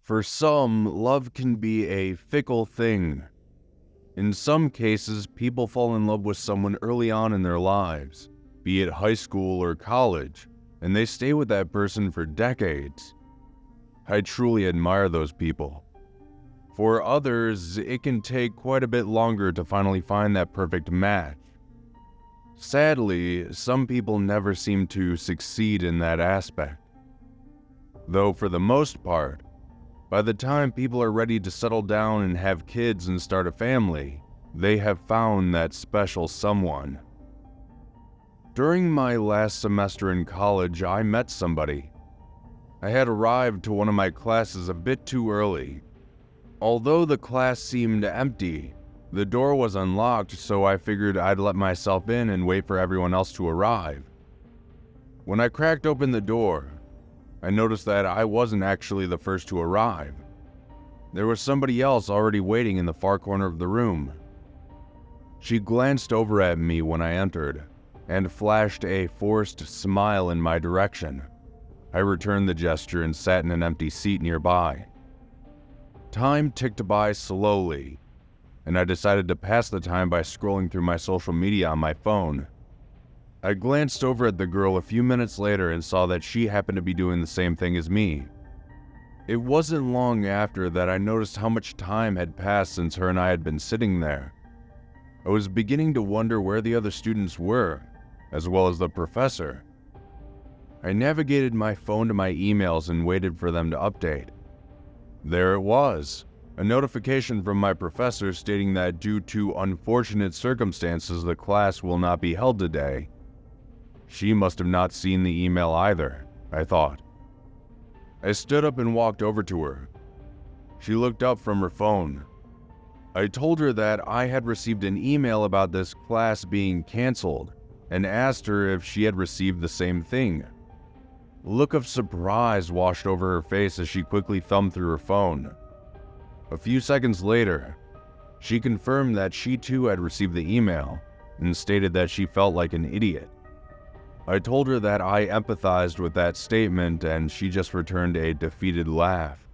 For some, love can be a fickle thing. In some cases, people fall in love with someone early on in their lives, be it high school or college, and they stay with that person for decades. I truly admire those people. For others, it can take quite a bit longer to finally find that perfect match. Sadly, some people never seem to succeed in that aspect. Though for the most part, by the time people are ready to settle down and have kids and start a family, they have found that special someone. During my last semester in college, I met somebody. I had arrived to one of my classes a bit too early. Although the class seemed empty, the door was unlocked, so I figured I'd let myself in and wait for everyone else to arrive. When I cracked open the door, I noticed that I wasn't actually the first to arrive. There was somebody else already waiting in the far corner of the room. She glanced over at me when I entered, and flashed a forced smile in my direction. I returned the gesture and sat in an empty seat nearby. Time ticked by slowly, and I decided to pass the time by scrolling through my social media on my phone. I glanced over at the girl a few minutes later and saw that she happened to be doing the same thing as me. It wasn't long after that I noticed how much time had passed since her and I had been sitting there. I was beginning to wonder where the other students were, as well as the professor. I navigated my phone to my emails and waited for them to update. There it was, a notification from my professor stating that due to unfortunate circumstances the class will not be held today. She must have not seen the email either, I thought. I stood up and walked over to her. She looked up from her phone. I told her that I had received an email about this class being canceled and asked her if she had received the same thing. A look of surprise washed over her face as she quickly thumbed through her phone. A few seconds later, she confirmed that she too had received the email and stated that she felt like an idiot. I told her that I empathized with that statement and she just returned a defeated laugh.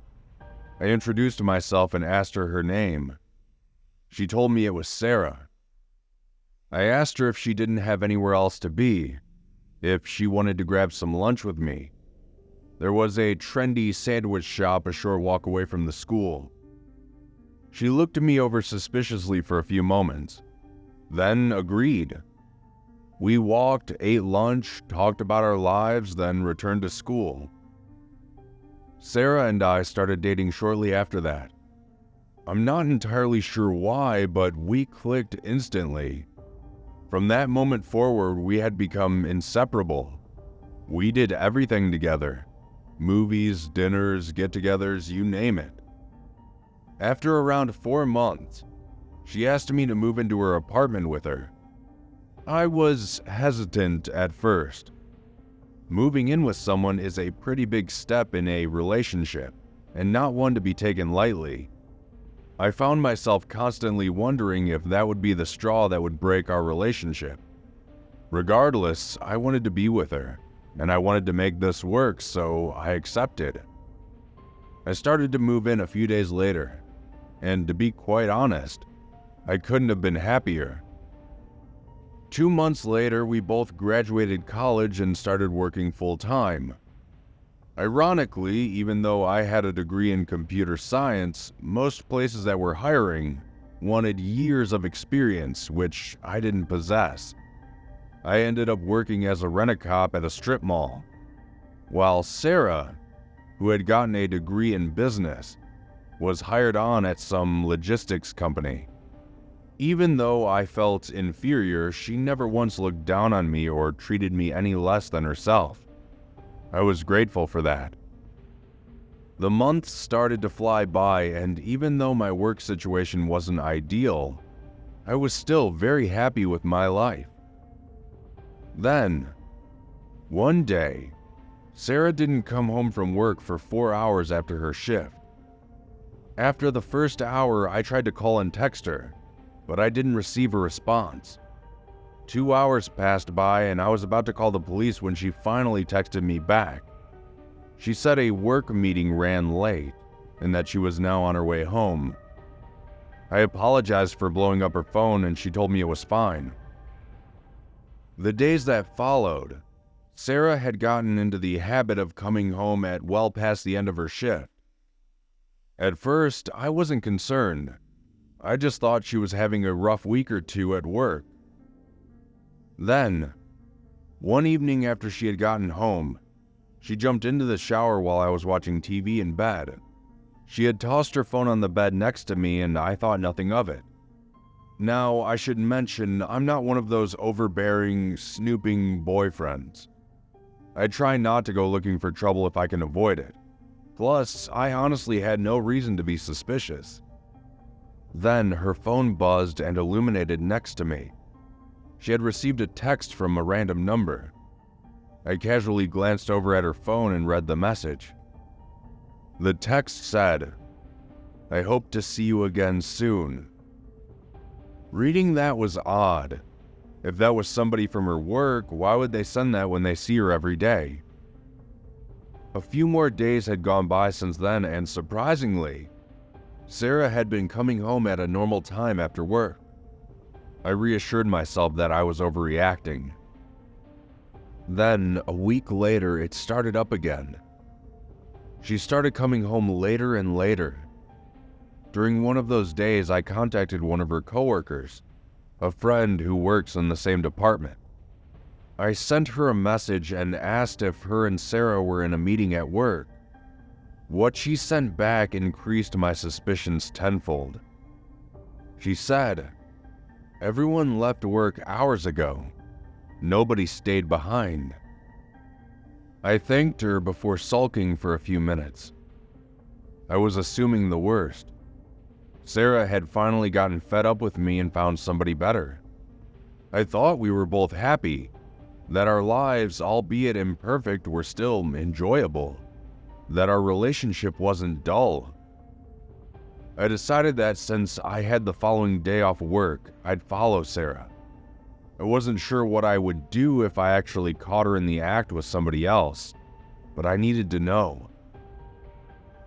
I introduced myself and asked her her name. She told me it was Sarah. I asked her if she didn't have anywhere else to be, if she wanted to grab some lunch with me. There was a trendy sandwich shop a short walk away from the school. She looked me over suspiciously for a few moments, then agreed. We walked, ate lunch, talked about our lives, then returned to school. Sarah and I started dating shortly after that. I'm not entirely sure why, but we clicked instantly. From that moment forward, we had become inseparable. We did everything together. Movies, dinners, get-togethers, you name it. After around 4 months, she asked me to move into her apartment with her. I was hesitant at first. Moving in with someone is a pretty big step in a relationship, and not one to be taken lightly. I found myself constantly wondering if that would be the straw that would break our relationship. Regardless, I wanted to be with her, and I wanted to make this work, so I accepted. I started to move in a few days later, and to be quite honest, I couldn't have been happier. 2 months later, we both graduated college and started working full-time. Ironically, even though I had a degree in computer science, most places that were hiring wanted years of experience, which I didn't possess. I ended up working as a rent-a-cop at a strip mall, while Sarah, who had gotten a degree in business, was hired on at some logistics company. Even though I felt inferior, she never once looked down on me or treated me any less than herself. I was grateful for that. The months started to fly by, and even though my work situation wasn't ideal, I was still very happy with my life. Then, one day, Sarah didn't come home from work for 4 hours after her shift. After the first hour, I tried to call and text her, but I didn't receive a response. 2 hours passed by and I was about to call the police when she finally texted me back. She said a work meeting ran late and that she was now on her way home. I apologized for blowing up her phone, and she told me it was fine. The days that followed, Sarah had gotten into the habit of coming home at well past the end of her shift. At first, I wasn't concerned. I just thought she was having a rough week or two at work. Then, one evening after she had gotten home, she jumped into the shower while I was watching TV in bed. She had tossed her phone on the bed next to me, and I thought nothing of it. Now, I should mention, I'm not one of those overbearing, snooping boyfriends. I try not to go looking for trouble if I can avoid it. Plus, I honestly had no reason to be suspicious. Then, her phone buzzed and illuminated next to me. She had received a text from a random number. I casually glanced over at her phone and read the message. The text said, "I hope to see you again soon." Reading that was odd. If that was somebody from her work, why would they send that when they see her every day? A few more days had gone by since then, and surprisingly, Sarah had been coming home at a normal time after work. I reassured myself that I was overreacting. Then, a week later, it started up again. She started coming home later and later. During one of those days, I contacted one of her coworkers, a friend who works in the same department. I sent her a message and asked if her and Sarah were in a meeting at work. What she sent back increased my suspicions tenfold. She said, "Everyone left work hours ago. Nobody stayed behind." I thanked her before sulking for a few minutes. I was assuming the worst. Sarah had finally gotten fed up with me and found somebody better. I thought we were both happy, that our lives, albeit imperfect, were still enjoyable, that our relationship wasn't dull. I decided that since I had the following day off work, I'd follow Sarah. I wasn't sure what I would do if I actually caught her in the act with somebody else, but I needed to know.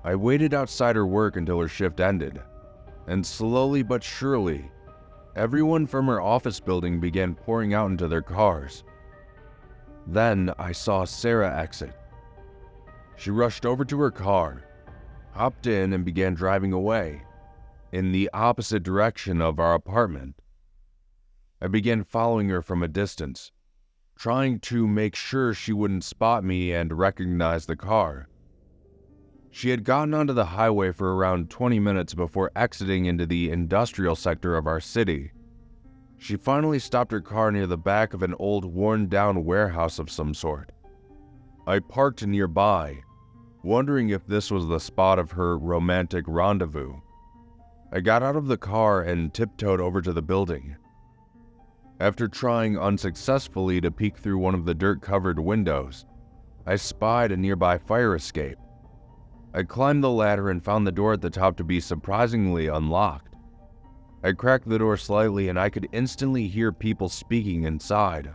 I waited outside her work until her shift ended, and slowly but surely, everyone from her office building began pouring out into their cars. Then I saw Sarah exit. She rushed over to her car, hopped in, and began driving away, in the opposite direction of our apartment. I began following her from a distance, trying to make sure she wouldn't spot me and recognize the car. She had gotten onto the highway for around 20 minutes before exiting into the industrial sector of our city. She finally stopped her car near the back of an old, worn-down warehouse of some sort. I parked nearby, wondering if this was the spot of her romantic rendezvous. I got out of the car and tiptoed over to the building. After trying unsuccessfully to peek through one of the dirt-covered windows, I spied a nearby fire escape. I climbed the ladder and found the door at the top to be surprisingly unlocked. I cracked the door slightly and I could instantly hear people speaking inside.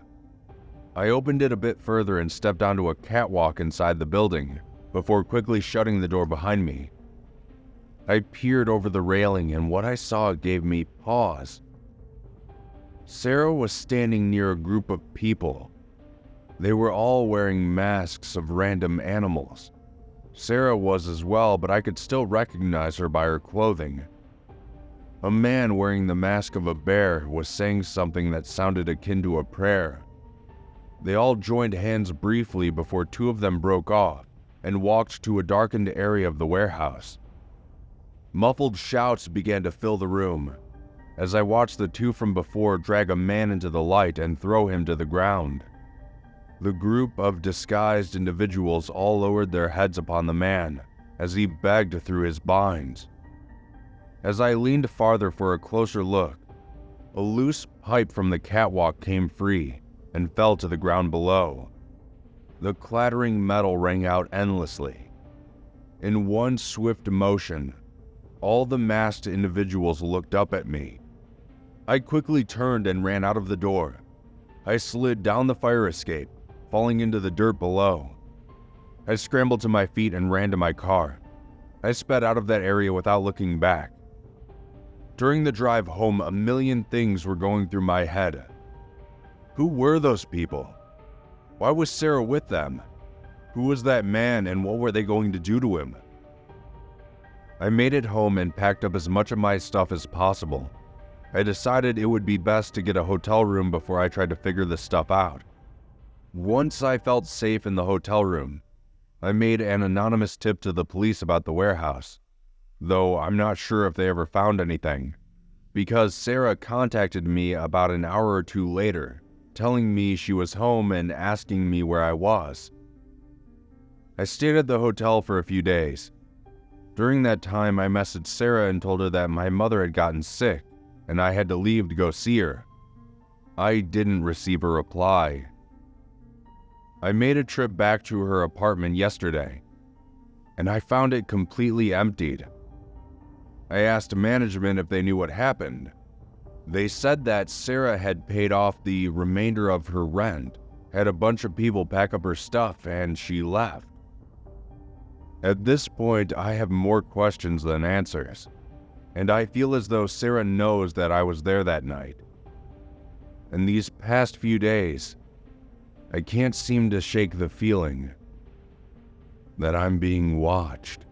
I opened it a bit further and stepped onto a catwalk inside the building, before quickly shutting the door behind me. I peered over the railing and what I saw gave me pause. Sarah was standing near a group of people. They were all wearing masks of random animals. Sarah was as well, but I could still recognize her by her clothing. A man wearing the mask of a bear was saying something that sounded akin to a prayer. They all joined hands briefly before two of them broke off and walked to a darkened area of the warehouse. Muffled shouts began to fill the room as I watched the two from before drag a man into the light and throw him to the ground. The group of disguised individuals all lowered their heads upon the man as he begged through his binds. As I leaned farther for a closer look, a loose pipe from the catwalk came free and fell to the ground below. The clattering metal rang out endlessly. In one swift motion, all the masked individuals looked up at me. I quickly turned and ran out of the door. I slid down the fire escape, falling into the dirt below. I scrambled to my feet and ran to my car. I sped out of that area without looking back. During the drive home, a million things were going through my head. Who were those people? Why was Sarah with them? Who was that man and what were they going to do to him? I made it home and packed up as much of my stuff as possible. I decided it would be best to get a hotel room before I tried to figure this stuff out. Once I felt safe in the hotel room, I made an anonymous tip to the police about the warehouse, though I'm not sure if they ever found anything, because Sarah contacted me about an hour or two later, telling me she was home and asking me where I was. I stayed at the hotel for a few days. During that time, I messaged Sarah and told her that my mother had gotten sick and I had to leave to go see her. I didn't receive a reply. I made a trip back to her apartment yesterday, and I found it completely emptied. I asked management if they knew what happened. They said that Sarah had paid off the remainder of her rent, had a bunch of people pack up her stuff, and she left. At this point, I have more questions than answers, and I feel as though Sarah knows that I was there that night. In these past few days, I can't seem to shake the feeling that I'm being watched.